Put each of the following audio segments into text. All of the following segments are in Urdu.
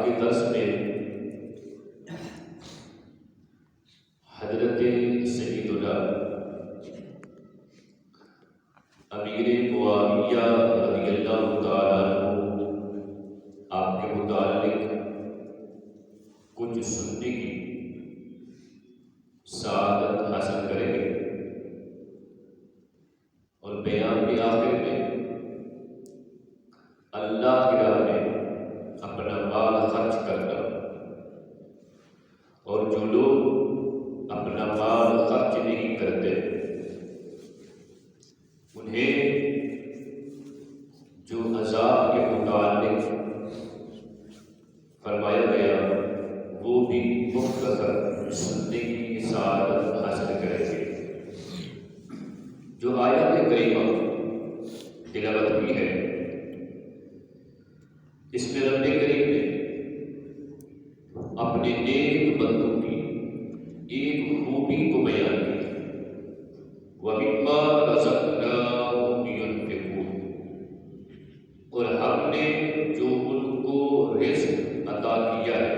کے درس میں حضرت سیدنا امیر معاویہ رضی اللہ تعالیٰ عنہ آپ کے متعلق کچھ سننے کی سعادت حاصل کریں گے، اور بیان کے آخر میں اللہ کی راہ میں اپنا مال خرچ کرنا، اور جو لوگ اپنا مال خرچ نہیں کرتے انہیں جو عذاب کے متعلق فرمایا گیا وہ بھی مختصر سننے کی سعادت حاصل کریں گے۔ جو آیات کریمہ تلاوت ہوئی ہے اس میں رب کریم نے اپنے نیک بندوں کی ایک خوبی کو بیان کیا، وَمِمَّا رَزَقْنَاهُمْ يُنْفِقُونَ، اور ہم نے جو ان کو رزق عطا کیا ہے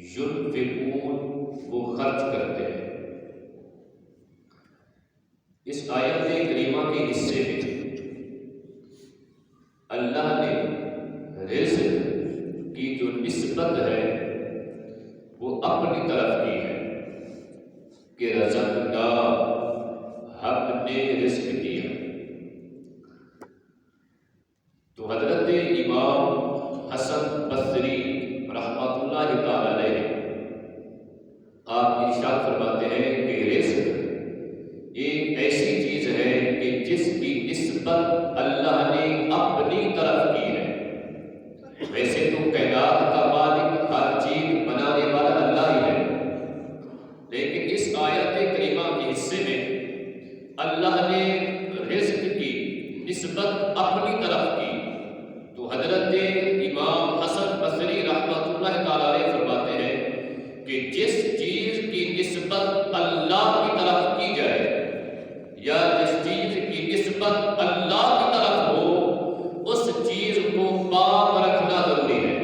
يُنْفِقُونَ وہ خرچ کرتے ہیں۔ اس آیت کریمہ کے حصے میں اللہ نے رزق کی جو نسبت ہے وہ اپنی طرف کی ہے کہ رزقنا، ہم نے رزق دیا۔ تو حضرت امام حسن بصری رحمۃ اللہ تعالی علیہ آپ ارشاد فرماتے ہیں کہ رزق ایک ایسی چیز ہے کہ جس کی نسبت اللہ نے اپنی طرف کی ہے۔ ویسے تو کائنات کا مالک، ہر چیز بنانے والا اللہ ہی ہے، لیکن اس آیت کریمہ کے حصے میں اللہ نے رزق کی نسبت اپنی طرف کی۔ تو حضرت امام حسن بصری رحمۃ اللہ تعالی علیہ فرماتے ہیں کہ جس چیز کی نسبت اللہ کی طرف کی جائے یا جس چیز کی نسبت اللہ کی طرف ہو اس چیز کو پاک رکھنا ضروری ہے۔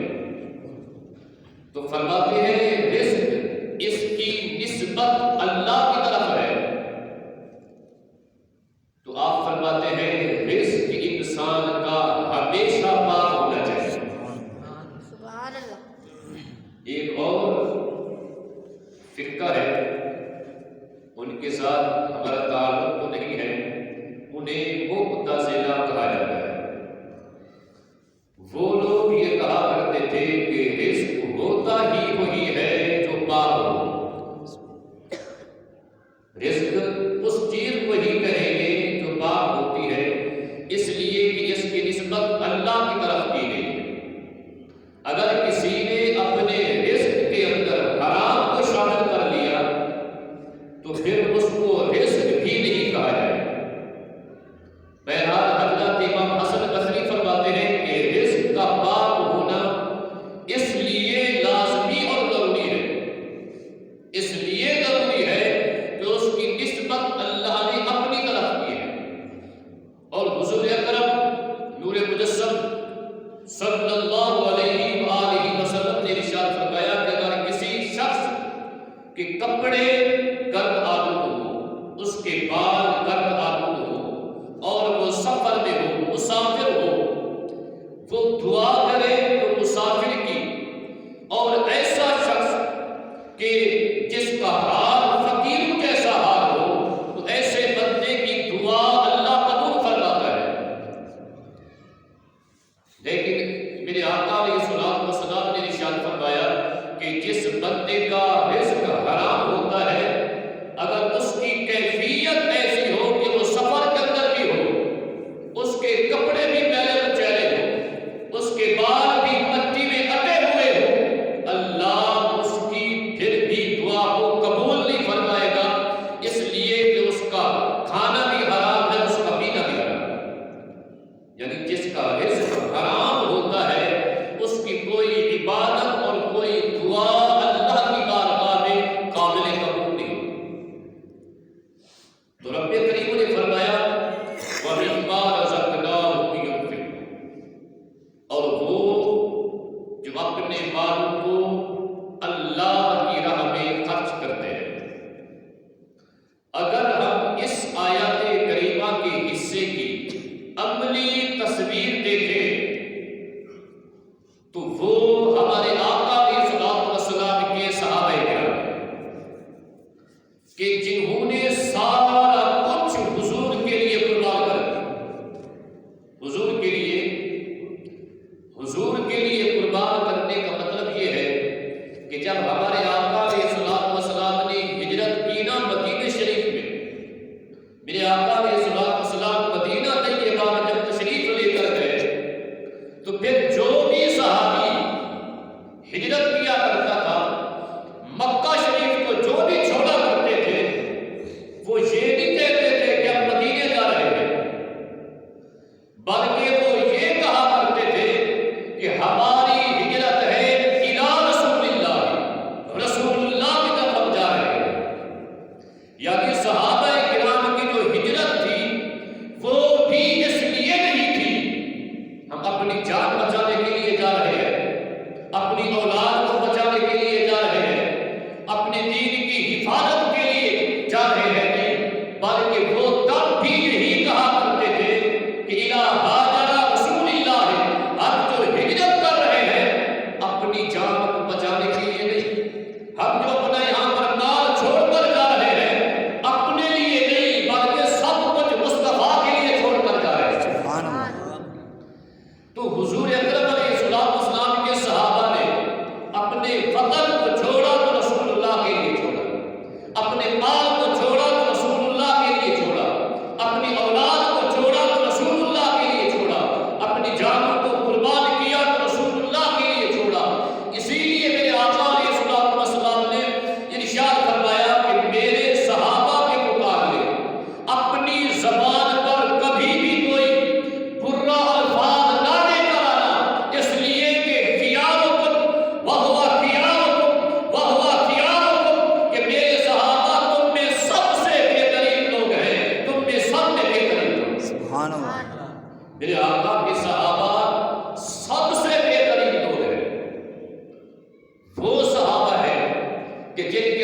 تو فرماتے ہیں رزق اس کی نسبت اللہ کی طرف ہے، تو آپ فرماتے ہیں رزق انسان کا ہمیشہ پاک ہونا چاہیے۔ سبحان اللہ۔ ایک اور فرقہ ہے، ان کے ساتھ ہمارا تعلق تو نہیں ہے، انہیں معتزلہ کہا جاتا ہے۔ وہ لوگ یہ کہا کرتے تھے کہ رزق ہوتا ہی وہی ہے جو پاک ہو، رزق اس چیز وہی کہیں گے جو پاک ہوتی ہے، اس لیے کہ اس کی نسبت اللہ کی طرف کی گئی ہے۔ اگر کسی نے اپنے رزق کے اندر حرام کو شامل کر لیا تو پھر اس کو رزق بھی نہیں کہا جائے۔ بہرحال حضرت امام حسن بصری فرماتے ہیں کہ رزق کا پاک ہونا اس لیے لازمی اور ضروری ہے، اس لیے ضروری ہے کہ اس کی نسبت اللہ نے اپنی طرف کی ہے۔ اور حضور اکرم نور مجسم صلی اللہ علیہ وآلہ وسلم نے ارشاد فرمایا کہ اگر کسی شخص کے کپڑے گرد آلود ہو، اس کے بال گرد آلود ہو اور وہ سفر میں ہو، مسافر ہو، وہ دعا کرے تو مسافر کی، اور ایسا شخص کہ جس کا حال فقیر جیسا حال ہو تو ایسے بندے کی دعا اللہ قبول فرماتا ہے۔ لیکن میرے آقا علیہ الصلوۃ والسلام نے ارشاد فرمایا کہ جس بندے کا رزق حرام ہوتا ہے، اگر اس کی کیفیت ایسی ہو کہ وہ سفر کے اندر بھی ہو، اس کے کپڑے بھی میلے کچیلے ہو، اس کے بال بھی مٹی میں اٹے ہوئے ہو، اللہ اس کی پھر بھی دعا کو قبول نہیں فرمائے گا، اس لیے کہ اس کا کھانا بھی حرام ہے، اس کا پینا بھی حرام ہے۔ یعنی جس کا رزق حرام ہوتا ہے اس کی کوئی عبادت اور کوئی دعا اللہ کی بارگاہ میں قابل قبول نہیں ہوتی۔ تو رب کریم نے فرمایا وَمِمَّا رَزَقْنَاهُمْ يُنْفِقُونَ، اور وہ جو میرے آقا کے صحابہ سب سے بہترین دور ہے، وہ صحابہ ہے کہ جن